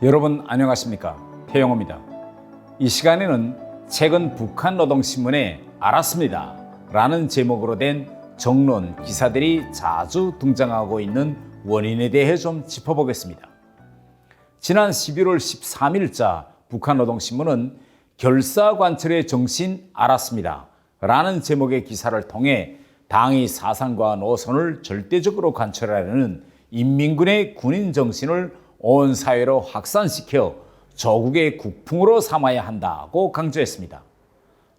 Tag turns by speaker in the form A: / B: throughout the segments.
A: 여러분 안녕하십니까? 태영호입니다. 이 시간에는 최근 북한 노동신문에 알았습니다 라는 제목으로 된 정론 기사들이 자주 등장하고 있는 원인에 대해 좀 짚어보겠습니다. 지난 11월 13일자 북한 노동신문은 결사관철의 정신 알았습니다 라는 제목의 기사를 통해 당의 사상과 노선을 절대적으로 관철하려는 인민군의 군인 정신을 온 사회로 확산시켜 조국의 국풍으로 삼아야 한다고 강조했습니다.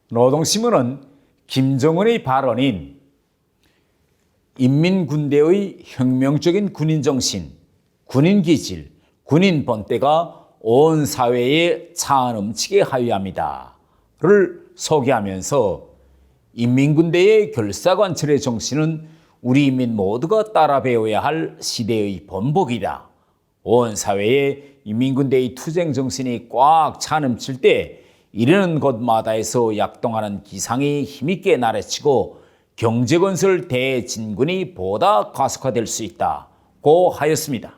A: 노동신문은 김정은의 발언인 인민군대의 혁명적인 군인정신, 군인기질, 군인본때가 온 사회에 차은음치게 하여야합니다 를 소개하면서 인민군대의 결사관철의 정신은 우리 인민 모두가 따라 배워야 할 시대의 본보기다. 온 사회에 인민군대의 투쟁정신이 꽉 차넘칠 때 이르는 곳마다에서 약동하는 기상이 힘있게 나래치고 경제건설 대진군이 보다 가속화될 수 있다고 하였습니다.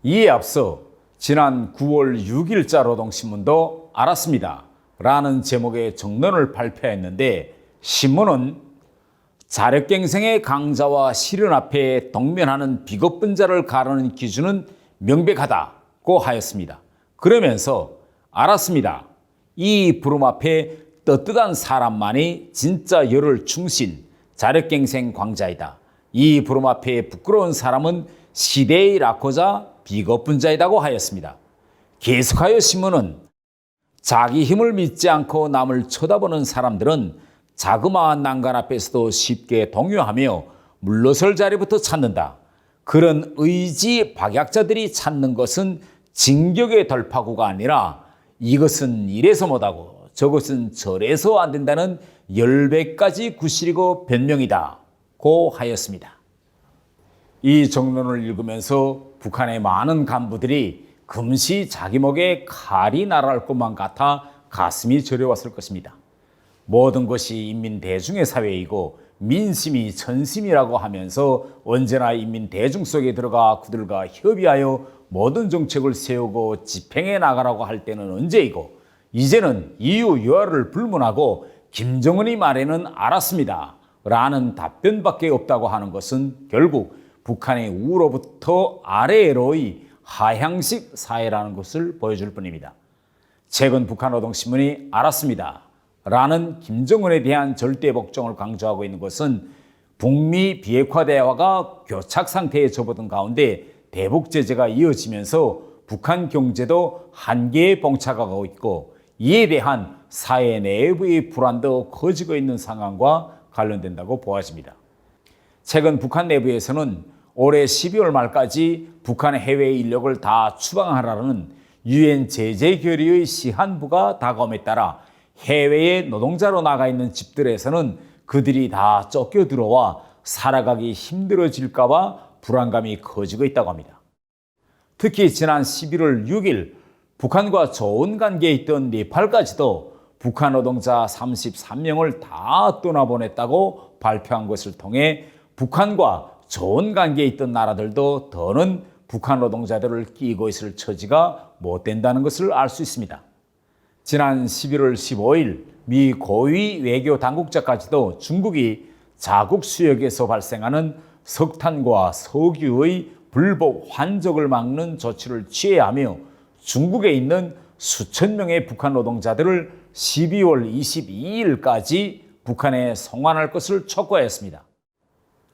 A: 이에 앞서 지난 9월 6일자 노동신문도 알았습니다 라는 제목의 정론을 발표했는데, 신문은 자력갱생의 강자와 실현 앞에 동면하는 비겁한 자를 가르는 기준은 명백하다고 하였습니다. 그러면서 알았습니다. 이 부름 앞에 떳떳한 사람만이 진짜 열혈 충신, 자력갱생 광자이다. 이 부름 앞에 부끄러운 사람은 시대의 낙후자, 비겁한 자이다고 하였습니다. 계속하여 신문은 자기 힘을 믿지 않고 남을 쳐다보는 사람들은 자그마한 난간 앞에서도 쉽게 동요하며 물러설 자리부터 찾는다. 그런 의지 박약자들이 찾는 것은 진격의 돌파구가 아니라 이것은 이래서 못하고 저것은 저래서 안 된다는 10배까지 구실이고 변명이다 고 하였습니다. 이 정론을 읽으면서 북한의 많은 간부들이 금시 자기 목에 칼이 날아갈 것만 같아 가슴이 저려왔을 것입니다. 모든 것이 인민 대중의 사회이고 민심이 천심이라고 하면서 언제나 인민 대중 속에 들어가 그들과 협의하여 모든 정책을 세우고 집행해 나가라고 할 때는 언제이고, 이제는 이유 여하를 불문하고 김정은이 말에는 알았습니다 라는 답변밖에 없다고 하는 것은 결국 북한의 우로부터 아래로의 하향식 사회라는 것을 보여줄 뿐입니다. 최근 북한 노동신문이 알았습니다 라는 김정은에 대한 절대 복종을 강조하고 있는 것은 북미 비핵화 대화가 교착 상태에 접어든 가운데 대북 제재가 이어지면서 북한 경제도 한계에 봉착하고 있고, 이에 대한 사회 내부의 불안도 커지고 있는 상황과 관련된다고 보아집니다. 최근 북한 내부에서는 올해 12월 말까지 북한의 해외 인력을 다 추방하라는 유엔 제재 결의의 시한부가 다가옴에 따라 해외에 노동자로 나가 있는 집들에서는 그들이 다 쫓겨 들어와 살아가기 힘들어질까 봐 불안감이 커지고 있다고 합니다. 특히 지난 11월 6일 북한과 좋은 관계에 있던 네팔까지도 북한 노동자 33명을 다 떠나보냈다고 발표한 것을 통해 북한과 좋은 관계에 있던 나라들도 더는 북한 노동자들을 끼고 있을 처지가 못 된다는 것을 알 수 있습니다. 지난 11월 15일 미 고위 외교 당국자까지도 중국이 자국 수역에서 발생하는 석탄과 석유의 불법 환적을 막는 조치를 취해야 하며 중국에 있는 수천 명의 북한 노동자들을 12월 22일까지 북한에 송환할 것을 촉구했습니다.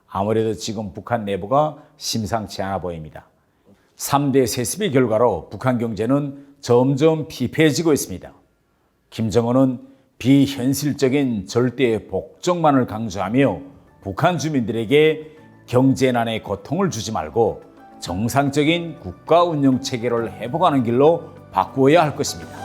A: 아무래도 지금 북한 내부가 심상치 않아 보입니다. 3대 세습의 결과로 북한 경제는 점점 피폐해지고 있습니다. 김정은은 비현실적인 절대 복종만을 강조하며 북한 주민들에게 경제난의 고통을 주지 말고 정상적인 국가 운영 체계를 회복하는 길로 바꾸어야 할 것입니다.